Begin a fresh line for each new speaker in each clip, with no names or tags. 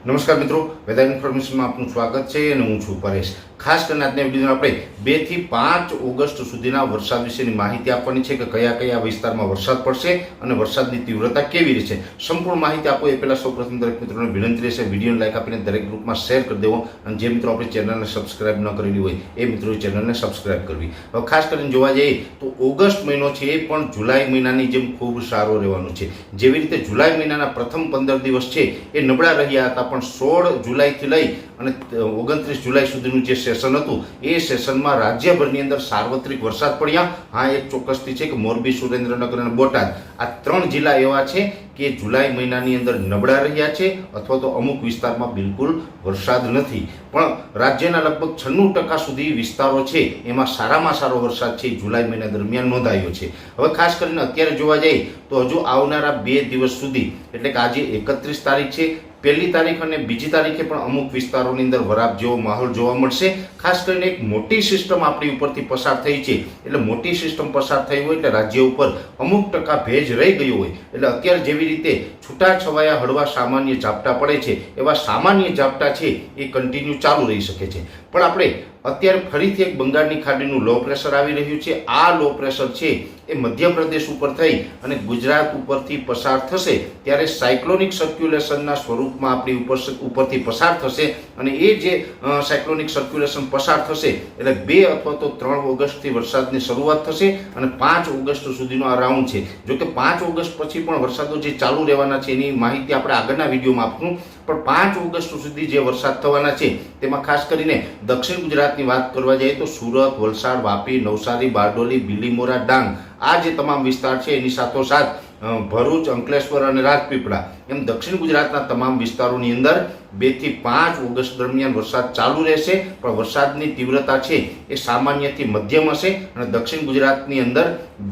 નમસ્કાર મિત્રો, વેધર ઇન્ફોર્મેશનમાં આપનું સ્વાગત છે અને હું છું પરેશ। ખાસ કરીને આજના વિડીયોમાં આપણે 2 થી 5 ઓગસ્ટ સુધીના વરસાદ વિશેની માહિતી આપવાની છે કે કયા કયા વિસ્તારમાં વરસાદ પડશે અને વરસાદની તીવ્રતા કેવી રહેશે। સંપૂર્ણ માહિતી આપો એ પહેલાં સૌપ્રથમ દરેક મિત્રોને વિનંતી રહેશે વિડીયોને લાઈક આપીને દરેક ગ્રુપમાં શેર કરી દેવો અને જે મિત્રો આપણી ચેનલને સબસ્ક્રાઇબ ન કરેલી હોય એ મિત્રોએ ચેનલને સબસ્ક્રાઇબ કરવી। હવે ખાસ કરીને જોવા જઈએ તો ઓગસ્ટ મહિનો છે એ પણ જુલાઈ મહિનાની જેમ ખૂબ સારો રહેવાનો છે। જેવી રીતે જુલાઈ મહિનાના પ્રથમ 15 દિવસ છે એ નબળા રહ્યા હતા, પણ 16 જુલાઈથી લઈ અને 29 જુલાઈ સુધીનું જે સેશન હતું એ સેશનમાં રાજ્યભરની અંદર સાર્વત્રિક વરસાદ પડ્યા। હા, એક ચોક્કસથી છે કે મોરબી, સુરેન્દ્રનગર અને બોટાદ આ 3 જિલ્લા એવા છે કે જુલાઈ મહિનાની અંદર નબળા રહ્યા છે અથવા તો અમુક વિસ્તારમાં બિલકુલ વરસાદ નથી, પણ રાજ્યના લગભગ 96% સુધી વિસ્તારો છે એમાં સારામાં સારો વરસાદ છે જુલાઈ મહિના દરમિયાન નોંધાયો છે। હવે ખાસ કરીને અત્યારે જોવા જઈએ તો હજુ આવનારા 2 દિવસ સુધી એટલે કે આજે 31 તારીખ છે, 1લી તારીખ અને 2જી તારીખે પણ અમુક વિસ્તારોની અંદર વરાપ જેવો માહોલ જોવા મળશે। ખાસ કરીને એક મોટી સિસ્ટમ આપણી ઉપરથી પસાર થઈ છે, એટલે મોટી સિસ્ટમ પસાર થઈ હોય એટલે રાજ્ય ઉપર અમુક ટકા ભેજ રહી ગયો હોય, એટલે અત્યારે જેવી રીતે છૂટાછવાયા હળવા સામાન્ય ઝાપટા પડે છે એવા સામાન્ય ઝાપટા છે એ કન્ટિન્યુ ચાલુ રહી શકે છે। પણ આપણે અત્યારે ફરીથી એક બંગાળની ખાડીનું લો પ્રેશર આવી રહ્યું છે। આ લો પ્રેશર છે એ મધ્યપ્રદેશ ઉપર થઈ અને ગુજરાત ઉપરથી પસાર થશે ત્યારે સાયક્લોનિક સર્ક્યુલેશનના સ્વરૂપમાં આપણી ઉપરથી પસાર થશે અને એ જે સાયક્લોનિક સર્ક્યુલેશન પસાર થશે એટલે 2 અથવા તો 3 ઓગસ્ટથી વરસાદની શરૂઆત થશે અને 5 ઓગસ્ટ સુધીનો આ રાઉન્ડ છે। જો કે 5 ઓગસ્ટ પછી પણ વરસાદો જે ચાલુ રહેવાના છે એની માહિતી આપણે આગળના વિડીયોમાં આપશું, પણ 5 ઓગસ્ટ સુધી જે વરસાદ થવાના છે તેમાં ખાસ કરીને દક્ષિણ ગુજરાતની વાત કરવા જઈએ તો સુરત, વલસાડ, વાપી, નવસારી, બારડોલી, બીલીમોરા, ડાંગ આ જે તમામ વિસ્તાર છે એની સાથોસાથ ભરૂચ, અંકલેશ્વર અને રાજપીપળા એમ દક્ષિણ ગુજરાતના તમામ વિસ્તારોની અંદર 2 થી 5 ઓગસ્ટ દરમિયાન વરસાદ ચાલુ રહેશે, પણ વરસાદની તીવ્રતા છે એ સામાન્યથી મધ્યમ હશે અને દક્ષિણ ગુજરાતની અંદર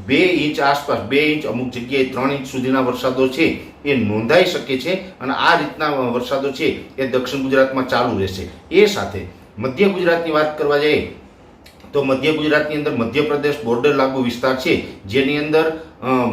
2 ઇંચ આસપાસ, 2 ઇંચ અમુક જગ્યાએ 3 ઇંચ સુધીના વરસાદો છે એ નોંધાઈ શકે છે અને આ રીતના વરસાદો છે એ દક્ષિણ ગુજરાતમાં ચાલુ રહેશે। એ સાથે મધ્ય ગુજરાતની વાત કરવા જઈએ તો મધ્ય ગુજરાતની અંદર મધ્યપ્રદેશ બોર્ડર લાગુ વિસ્તાર છે જેની અંદર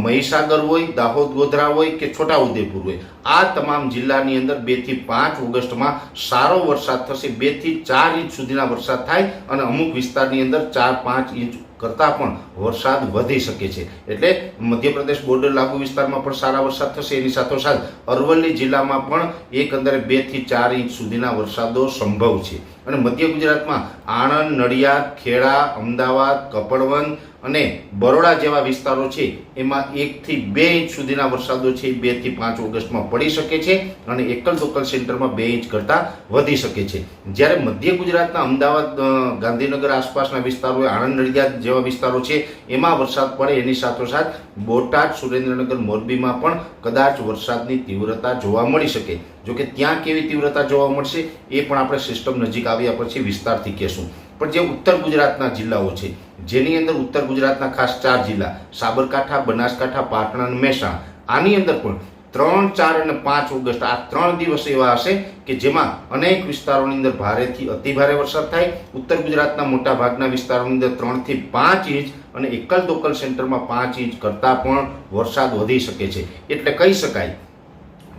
મહીસાગર હોય, દાહોદ, ગોધરા હોય કે છોટાઉદેપુર હોય આ તમામ જિલ્લાની અંદર 2 થી 5 ઓગસ્ટમાં સારો વરસાદ થશે। 2 થી 4 ઇંચ સુધીના વરસાદ થાય અને અમુક વિસ્તારની અંદર 4-5 ઇંચ કરતાં પણ વરસાદ વધી શકે છે, એટલે મધ્યપ્રદેશ બોર્ડર લાગુ વિસ્તારમાં પણ સારા વરસાદ થશે। એની સાથોસાથ અરવલ્લી જિલ્લામાં પણ એકંદરે 2 થી 4 ઇંચ સુધીના વરસાદો સંભવ છે અને મધ્ય ગુજરાતમાં આણંદ, નડિયાદ, ખેડા, અમદાવાદ, કપડવંજ અને બરોડા જેવા વિસ્તારો છે એમાં 1 થી 2 ઇંચ સુધીના વરસાદો છે 2 થી 5 ઓગસ્ટમાં પડી શકે છે અને એકલ દોકલ સેન્ટરમાં 2 ઇંચ કરતાં વધી શકે છે। જ્યારે મધ્ય ગુજરાતના અમદાવાદ, ગાંધીનગર આસપાસના વિસ્તારો, આણંદ, નડિયાદ જેવા વિસ્તારો છે એમાં વરસાદ પડે એની સાથોસાથ બોટાદ, સુરેન્દ્રનગર, મોરબીમાં પણ કદાચ વરસાદની તીવ્રતા જોવા મળી શકે। જોકે ત્યાં કેવી તીવ્રતા જોવા મળશે એ પણ આપણે સિસ્ટમ નજીક આવ્યા પછી વિસ્તારથી કહેશું। પણ જે ઉત્તર ગુજરાતના જિલ્લાઓ છે જેની અંદર ઉત્તર ગુજરાતના ખાસ 4 જિલ્લા સાબરકાંઠા, બનાસકાંઠા, પાટણ અને મહેસાણા આની અંદર પણ 3, 4 અને 5 ઓગસ્ટ આ 3 દિવસ એવા હશે કે જેમાં અનેક વિસ્તારોની અંદર ભારેથી અતિભારે વરસાદ થાય। ઉત્તર ગુજરાતના મોટા ભાગના વિસ્તારોની અંદર 3 થી 5 ઇંચ અને એકલ દોકલ સેન્ટરમાં 5 ઇંચ કરતાં પણ વરસાદ વધી શકે છે। એટલે કહી શકાય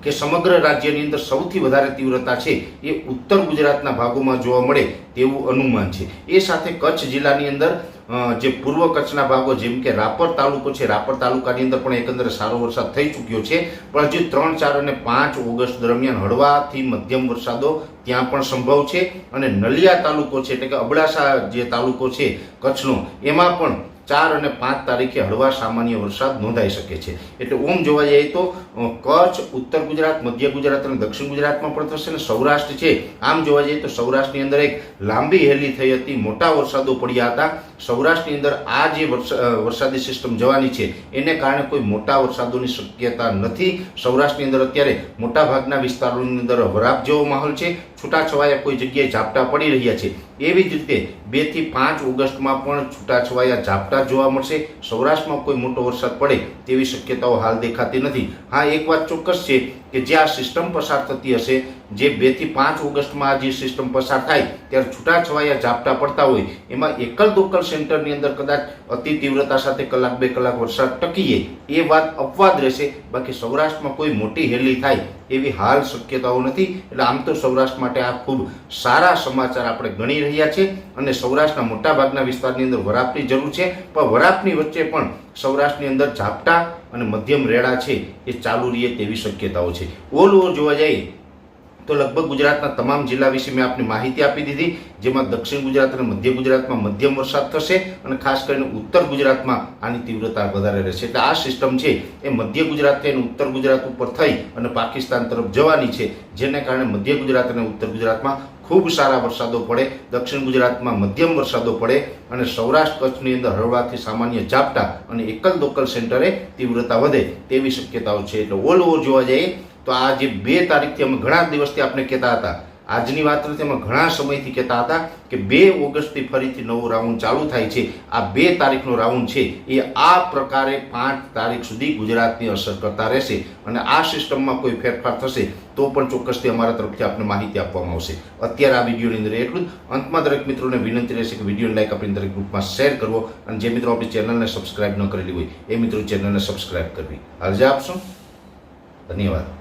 કે સમગ્ર રાજ્યની અંદર સૌથી વધારે તીવ્રતા છે એ ઉત્તર ગુજરાતના ભાગોમાં જોવા મળે તેવું અનુમાન છે। એ સાથે કચ્છ જિલ્લાની અંદર જે પૂર્વ કચ્છના ભાગો જેમ કે રાપર તાલુકો છે, રાપર તાલુકાની અંદર પણ એકંદરે સારો વરસાદ થઈ ચૂક્યો છે, પણ હજી 3, 4 અને 5 ઓગસ્ટ દરમિયાન હળવાથી મધ્યમ વરસાદો ત્યાં પણ સંભવ છે અને નલિયા તાલુકો છે એટલે કે અબડાસા જે તાલુકો છે કચ્છનો એમાં પણ 4 અને 5 તારીખે હળવા સામાન્ય વરસાદ નોંધાઈ શકે છે। એટલે ઓમ જોવા જઈએ તો કચ્છ, ઉત્તર ગુજરાત, મધ્ય ગુજરાત અને દક્ષિણ ગુજરાતમાં પણ થશે અને સૌરાષ્ટ્ર છે આમ જોવા જઈએ તો સૌરાષ્ટ્રની અંદર એક લાંબી હેલી થઈ હતી, મોટા વરસાદો પડ્યા હતા। સૌરાષ્ટ્રની અંદર આ જે વરસાદી સિસ્ટમ જવાની છે એને કારણે કોઈ મોટા વરસાદોની શક્યતા નથી। સૌરાષ્ટ્રની અંદર અત્યારે મોટા ભાગના વિસ્તારોની અંદર વરાપ જેવો માહોલ છે, છૂટાછવાયા કોઈ જગ્યાએ ઝાપટા પડી રહ્યા છે। એવી જ રીતે 2 થી 5 ઓગસ્ટમાં પણ છૂટાછવાયા ઝાપટા જોવા મળશે। સૌરાષ્ટ્રમાં કોઈ મોટો વરસાદ પડે તેવી શક્યતાઓ હાલ દેખાતી નથી। હા, એક વાત ચોક્કસ છે કે જે આ સિસ્ટમ પસાર થતી હશે, જે 2 થી 5 ઓગસ્ટમાં જે સિસ્ટમ પસાર થાય ત્યારે છૂટાછવાયા ઝાપટા પડતા હોય એમાં એકલ દોકલ સેન્ટરની અંદર કદાચ અતિ તીવ્રતા સાથે 1-2 કલાક વરસાદ ટકી જાય એ વાત અપવાદ રહેશે। બાકી સૌરાષ્ટ્રમાં કોઈ મોટી હેલી થાય એવી હાલ શક્યતાઓ નથી. એટલે આમ તો સૌરાષ્ટ્ર માટે આ ખૂબ સારા સમાચાર આપણે ગણી રહ્યા છે. અને સૌરાષ્ટ્રના મોટાભાગના વિસ્તારની અંદર વરાપની જરૂર છે, પણ વરાપની વચ્ચે પણ સૌરાષ્ટ્રની અંદર ઝાપટા અને મધ્યમ રેડા છે એ ચાલુ રહે તેવી શક્યતાઓ છે. ઓલ ઓવર જોવા જઈએ તો લગભગ ગુજરાતના તમામ જિલ્લા વિશે મેં આપની માહિતી આપી દીધી, જેમાં દક્ષિણ ગુજરાત અને મધ્ય ગુજરાતમાં મધ્યમ વરસાદ થશે અને ખાસ કરીને ઉત્તર ગુજરાતમાં આની તીવ્રતા વધારે રહેશે. એટલે આ સિસ્ટમ છે એ મધ્ય ગુજરાતથી અને ઉત્તર ગુજરાત ઉપર થઈ અને પાકિસ્તાન તરફ જવાની છે, જેને કારણે મધ્ય ગુજરાત અને ઉત્તર ગુજરાતમાં ખૂબ સારા વરસાદો પડે, દક્ષિણ ગુજરાતમાં મધ્યમ વરસાદો પડે અને સૌરાષ્ટ્ર કચ્છની અંદર હળવાથી સામાન્ય ઝાપટા અને એકલ દોકલ સેન્ટરે તીવ્રતા વધે તેવી શક્યતાઓ છે. એટલે ઓલ ઓવર જોવા જઈએ તો આ જે 2 તારીખથી અમે ઘણા દિવસથી આપણે કહેતા હતા, આજની વાત નથી, અમે ઘણા સમયથી કહેતા હતા કે 2 ઓગસ્ટથી ફરીથી નવો રાઉન્ડ ચાલુ થાય છે. આ 2 તારીખનો રાઉન્ડ છે એ આ પ્રકારે 5 તારીખ સુધી ગુજરાતની અસર કરતા રહેશે અને આ સિસ્ટમમાં કોઈ ફેરફાર થશે તો પણ ચોક્કસથી અમારા તરફથી આપને માહિતી આપવામાં આવશે. અત્યારે આ વિડીયોની અંદર એટલું જ. અંતમાં દરેક મિત્રોને વિનંતી રહેશે કે વિડીયોને લાઈક આપીને દરેક ગ્રુપમાં શેર કરવો અને જે મિત્રો આપણી ચેનલને સબસ્ક્રાઇબ ન કરેલી હોય એ મિત્રો ચેનલને સબસ્ક્રાઇબ કરવી. અરજી આપશો. ધન્યવાદ.